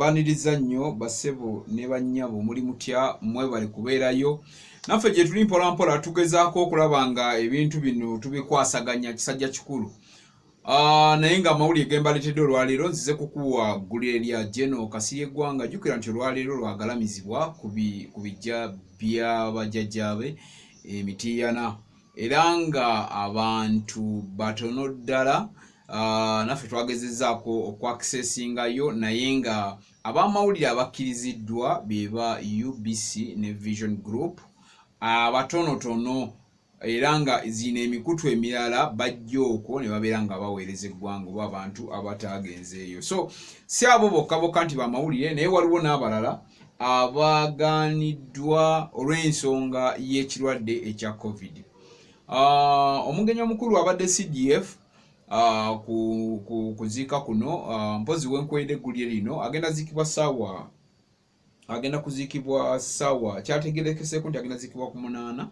mbaniriza nnyo basebo ne bannyabo muli mutya mwebale kubeerayo naffe gye tuli mpolampola tugezaako okulaba nga ebintu bino tubikwasaganya kisajja kikulu naye nga amawulire gembaletedde olwaleero nzize kukuwa ggulire lya Gen.Kasirye Ggwanga jjukira nti olwaleero lwagalamizibwa ku bijja by'abajjajjaabe emitiiyana era nga abantu batono ddala naffe twagezezzaako okwakisesingayo naye nga ab'amawulire abakkiriziddwa beba UBC ne Vision Group abatonotono era nga zina emikutu emirala bajja okwo ne babeera nga baweereza eggwanga oba abantu abataagenzeeyo so si abo bokka nti bamawulire naye waliwo n'abalala abagaaniddwa olw'ensonga y'ekirwadde ekya COVID. Omugenyi omukulu abadde CDF kuziika kuno mpozi wenkwedde eggulire lino agenda kuziikibwa ssaawa kyategerekeseeko nti agenda ziikibwa ku 8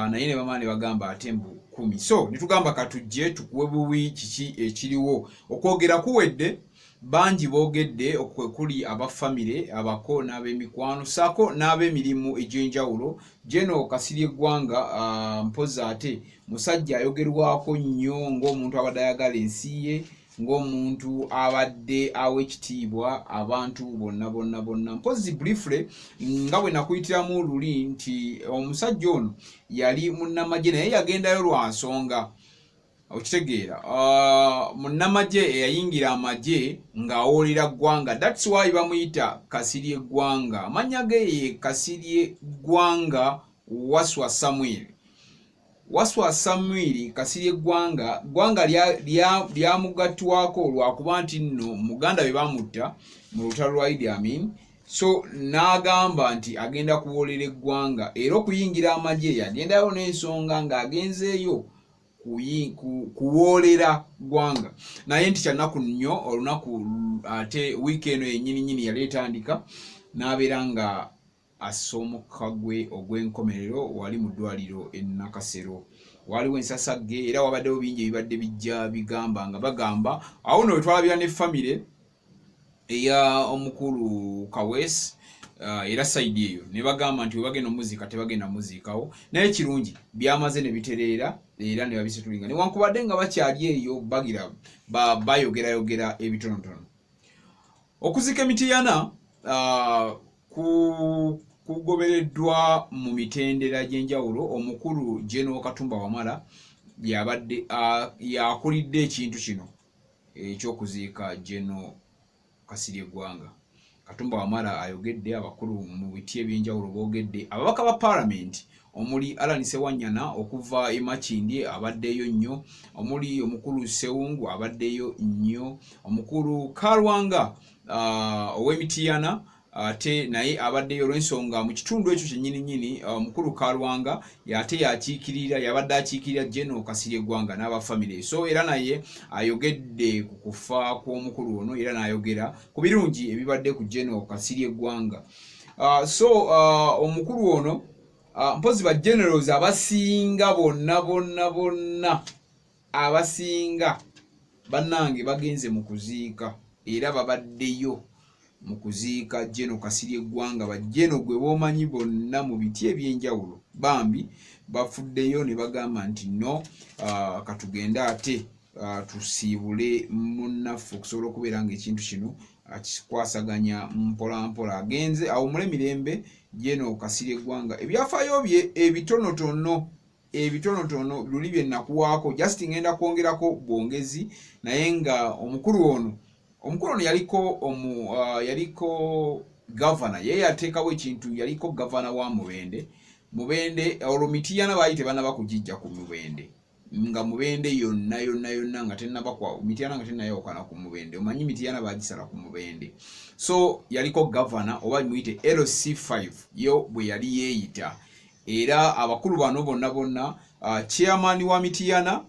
naye ne bamaani bagamba ate mbu 10 so nitugamba katujje tukuwe buwi kiki ekiriwo okwogera kuwedde bangi boogedde okwekuli abafamire abako n'ab'emikwano saako n'ab'emirimu egy'enjawulo Gen.Kasirye Ggwanga mpozi ate musajja ayogerwako nnyo ng'omuntu abadde ayagala ensi ye ng'omuntu abadde aw'ekitiibwa abantu bonna mpozi briefly nga bwe nakuyitiramu luli nti omusajja ono yali munnamagye naye yagendayo lwa nsonga okitegeera munnamagye eyayingira amagye ng'awoolera ggwanga that's why bamuyita Kasirye Ggwanga amannya ge ye Kasirye Ggwanga Waswa Samuel Kasirye Ggwanga lyamugattwako lwakuba nti nno Muganda be bamutta mu lutalo lwa Idi Amin so n'agamba nti agenda kuwoolera eggwanga era okuyingira amagye yagendayo n'ensonga ng'agenzeeyo kuwoolera ggwanga naye nti kyanaku nnyo olunaku ate wiiki eno yennyini yali etandika n'abeera nga assa omukka gwe ogw'enkomerero wali mu ddwaliro e Nakasero waliwo ensasagge era wabaddewo bingi ebibadde bijja bigamba nga bagamba awo nno wetwalabira ne famire eya omukulu Kaweesi era sayidi eyo ne bagamba nti webagenda omuziika tebagenda muziikawo naye kirungi byamaze ne bitereera era ne babisetulinga newankubadde nga bakyali eyo bagira bayogerayogera ebitonotono okuziika emitiiyana kugobereddwa mu mitendera gy'enjawulo omukulu Gen. Katumba Wamala yabadde yakulidde ekintu kino ekyokuziika Gen.Kasirye Ggwanga. Katumba Wamala ayogedde abakulu mu biti ebyenjawulo boogedde ababaka ba Parliament omuli Alan Sewanyana okuva e Makindye abaddeyo nnyo omuli omukulu Sewungu abaddeyo nnyo omukulu Kalwanga ow'emitiiyana ate naye abaddeyo olw'ensonga mu kitundu ekyo kyennyini omukulu Kalwanga ate yakiikirira yabadde akiikirira Gen.Kasirye Ggwanga n'abafamire so era naye ayogedde ku kufa kw'omukulu ono era n'ayogera ku birungi ebibadde ku Gen.Kasirye Ggwanga so omukulu ono mpozi ba generals abasinga bonna abasinga bannange bagenze mu kuziika era babaddeyo mu kuziika Gen.Kasirye Ggwanga bajjeno gwe boomanyi bonna mu biti ebyenjawulo bambi bafuddeyo ne bagamba nti no katugende ate tusiibule munnaffe okusobola okubeera ng'ekintu kino akikwasaganya mpolampola agenze awumule mirembe Gen.Kasirye Ggwanga ebyafaayo bye ebitonotono luli bye nakuwaako just ngenda kwongerako bwongezi naye nga omukulu ono yaliko governor ye yateekawo ekintu yaliko governor wa Mubende olwo mitiiyana baali tebanaba kugijja ku Mubende nga Mubende yonna nga tennabakwa mitiiyana nga tennayawukana ku Mubende omanyi mitiiyana baagisala ku Mubende so yaliko governor oba muyite LC5 yo bwe yali yeeyita era abakulu bano bonna chairman wa mitiiyana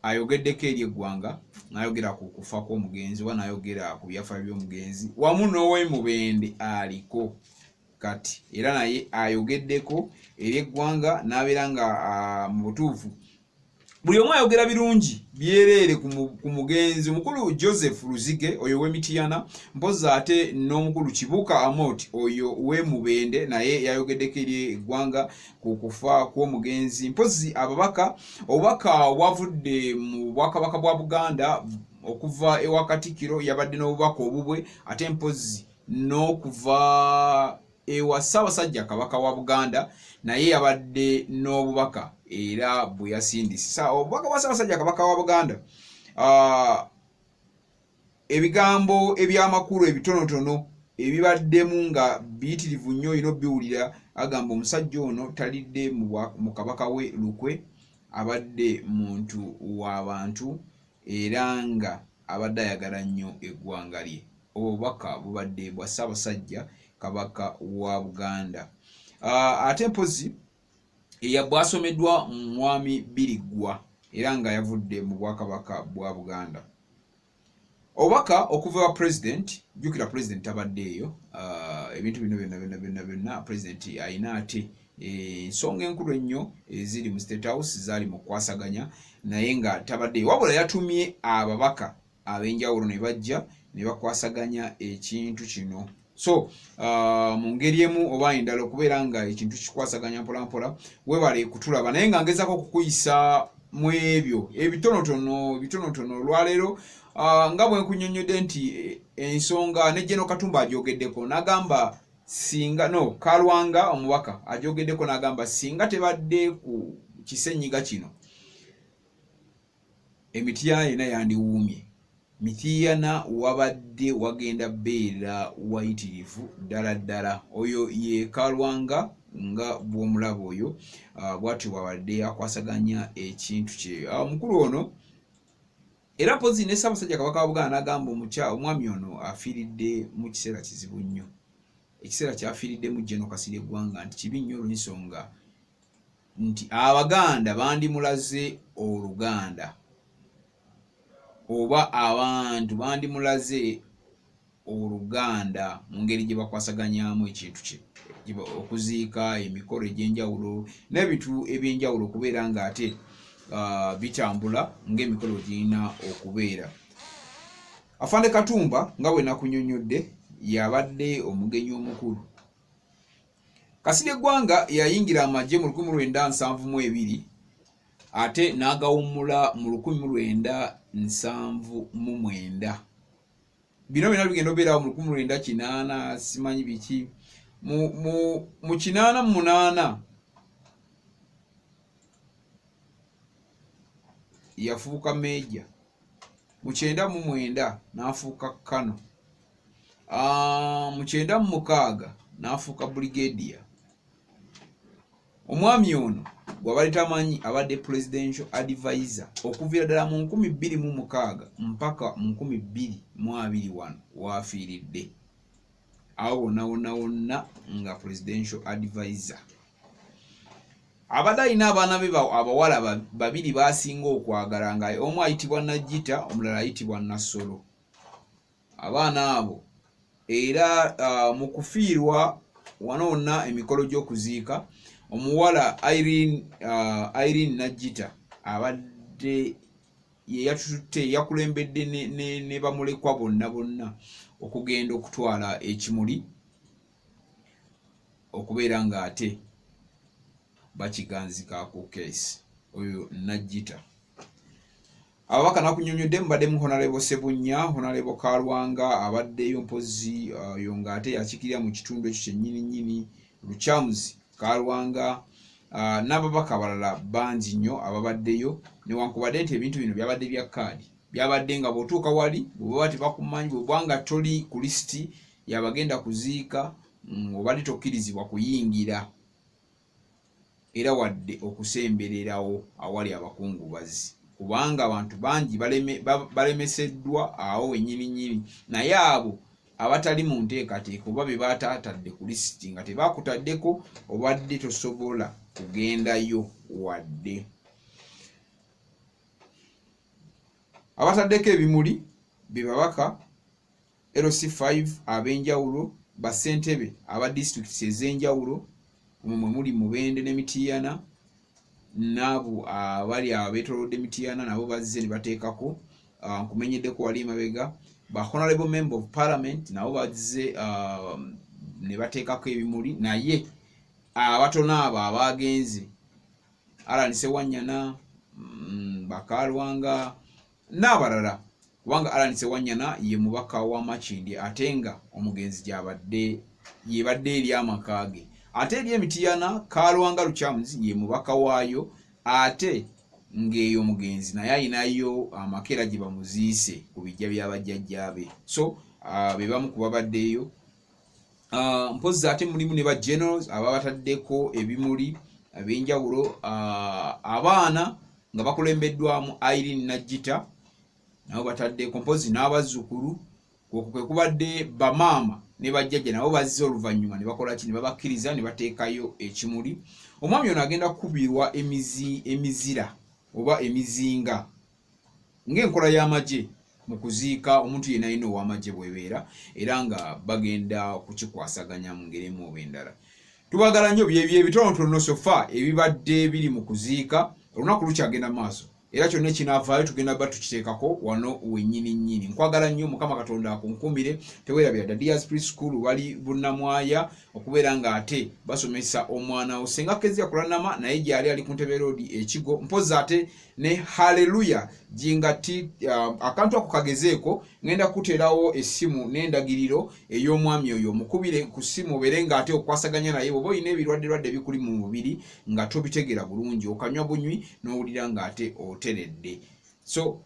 ayogeddeko eri eggwanga n'ayogera ku kufa kw'omugenzi oba n'ayogera ku byafaayo by'omugenzi wamu n'ow'emubende aliko kati era naye ayogeddeko eri eggwanga n'abeera nga mu butuufu buli omu ayogera birungi byereere ku mugenzi omukulu Joseph Luzige oyo w'Emityana, mpozi ate n'omukulu Kibuka Amoti oyo w'Emubende naye yayogeddeko eri eggwanga ku kufa kw'omugenzi. Mpozi obubaka bwavudde mu Bwakabaka bwa Buganda okuva ewa Katikkiro, yabadde n'obubaka obubwe, ate mpozi n'okuva ewa Ssaabasajja Kabaka wa Buganda naye yabadde n'obubaka era bwe yasindisa obubaka bwa Ssaabasajja Kabaka wa Buganda. Ebigambo eby'amakulu ebitonotono ebibaddemu nga biyitirivu nnyo ino biwulira, agamba omusajja ono talidde mu kabaka we lukwe, abadde muntu w'abantu era nga abadde ayagala nnyo eggwanga lye. Obubaka bubadde bwa Ssaabasajja Kabaka wa Buganda. Ate mpozi bwasomeddwa mwami Birigwa era nga yavudde mu Bwakabaka bwa Buganda. Obubaka okuva wa president, jukira president abadde eyo, ebintu bino byonna president ayina ate ensonga enkulu ennyo eziri mu State House zaali mu kwasaganya naye nga tabadde, wabula yatumye ababaka ab'enjawulo ne bajja ne bakwasaganya ekintu kino. So mu ngeri emu oba endala okubeera nga ekintu kikwasaganya mpola mpola, webale kutulaba naye nga ngezako okukuyisa mu ebyo ebitonotono olwaleero. Nga bwe nkunyonnyodde nti ensonga ne Gen. Katumba agyogeddeko n'agamba singa Kalwanga omubaka agyogeddeko n'agamba singa tebadde ku kisenyiga kino Emityana yena yandiwuumye. Mityana wabadde wagenda beera wayitirivu ddala. Oyo ye Kalwanga nga bw'omulaba oyo bw'atyo wabadde akwasaganya ekintu kye. Omukulu ono era mpozi ne Ssaabasajja Kabaka wa Buganda n'agamba omwami ono afiiridde mu kiseera kizibu nnyo. Ekiseera kyafiiriddemu Gen.Kasirye eggwanga nti kibi nnyo olw'ensonga nti Abaganda bandimulaze Oluganda oba abantu bandimulaze Oluganda mu ngeri gye bakwasaganyamu ekintu kye, okuziika, emikolo egy'enjawulo n'ebintu eby'enjawulo okubeera ng'ate bitambula ng'emikolo girina okubeera. Afande Katumba nga bwe nakunyonnyodde yabadde omugenyi omukulu. Kasirye eggwanga yayingira amagye mu 1972 ate n'agawummula mu 1979. Bino byonna bigenda obeerawo mu 1980 simanyi biki. Mu 88 yafuuka meeja, mu 99 n'afuuka Kano, mu 96 n'afuuka brigadier. Omwami ono gw'abali tamanyi abadde presidential advisor okuviira ddala mu 2006 mpaka mu 2021 waafiiridde. Awo wonna nga presidential advisor. Abadde alina abaana be abawala babiri baasinga okwagala nga omu ayitibwa Najjita omulala ayitibwa Nassolo. Abaana abo era mu kufiirwa wonna emikolo gy'okuziika, omuwala Irene Najjita abadde ye yatutte yakulembedde ne bamulekwa bonna okugenda okutwala ekimuli okubeera ng'ate bakiganzikaako keesi oyo Najjita. Ababaka nakunyonnyodde mubadde mu Honorable Sebunya, Honorable Kalwanga abaddeyo mpozi oyo ng'ate yakikirira mu kitundu ekyo kyennyini Luchamuzi Kalwanga, n'ababaka abalala bangi nnyo ababaddeyo, newankubadde nti ebintu bino byabadde bya kaadi, byabadde nga bw'otuuka wali bw'oba tebakumanyi, bw'obanga toli ku lisiti yabagenda kuziika obadde tokkirizibwa kuyingira era wadde okusembererawo awali abakungubazi, kubanga abantu bangi balemeseddwa awo wennyini, naye abo abatali mu nteekateeka oba be bataatadde ku lisiti nga tebaakutaddeko obadde tosobola kugendayo wadde. Abataddeko ebimuli be babaka LC5 ab'enjawulo, bassentebe aba disitulikiti ez'enjawulo, mwe muli Mubende n'Emityana, nabo abali abetolodde Mityana nabo bazze ne bateekako nkumenyeddeko wali mabega ba honorable member of parliament nabo bazze ne bateekako ebimuli naye abatono abo abagenze Alan Sewanyana Bakalwanga n'abalala kubanga Alan Sewanyana ye mubaka wa Makindye ate nga omugenzi gyabadde yebadde eri amakage ate eri Mityana Kalwanga Luchamuzi ye mubaka waayo ate ngeyo mugenzi naye ayinayo amakera gye bamuziise ku bijja by'abajjajjabe so bebamu ku babaddeeyo mpozi ate mulimu ne ba generals ababataddeko ebimuli ab'enjawulo abaana nga bakulembeddwamu Irene Najjita nabo batadde mpozi n'abazzukulu kwe kubadde bamaama ne bajjajja nabo bazze oluvannyuma ne bakola ki ne babakkiriza ne bateekayo ekimuli omwami ono agenda kukubirwa emizira oba emizinga ng'enkola y'amagye mu kuziika omuntu yenna alina ow'amagye bw'ebeera era nga bagenda kukikwasaganya mu ngeri emu oba endala. Tubagala nnyo byebitonotono sofa ebibadde biri mu kuziika olunaku lukyagenda maaso era kyonna ekinaavaayo tugenda ba tukiteekako wano wennyini nnyini. Nkwagala nnyo Mukama Katonda akunkumire teweerabira dda Dias Preschool wali Bunnamwaya okubeera nga ate basomesa omwana wo senga Kezia kulanama naye gyali ali ku Ntebe Road Ekigo mpozi ate ne haleluya jingati akantu ako kagezeeko ngenda kuteerawo essimu n'endagiriro ey'omwami oyo mukubire ku ssimu obeere nga ate okwasaganya naye bw'oba olina ebirwadde bikuli mu mubiri nga tobitegeera bulungi okanywa bunywi n'owulira nga ate oteredde. So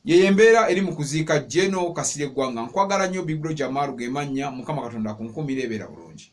yeye embeera eri mu kuziika Gen.Kasirye Ggwanga. Nkwagala nnyo Big Bro Jamaru ge mannya Mukama Katonda akunkumire ebeera bulungi.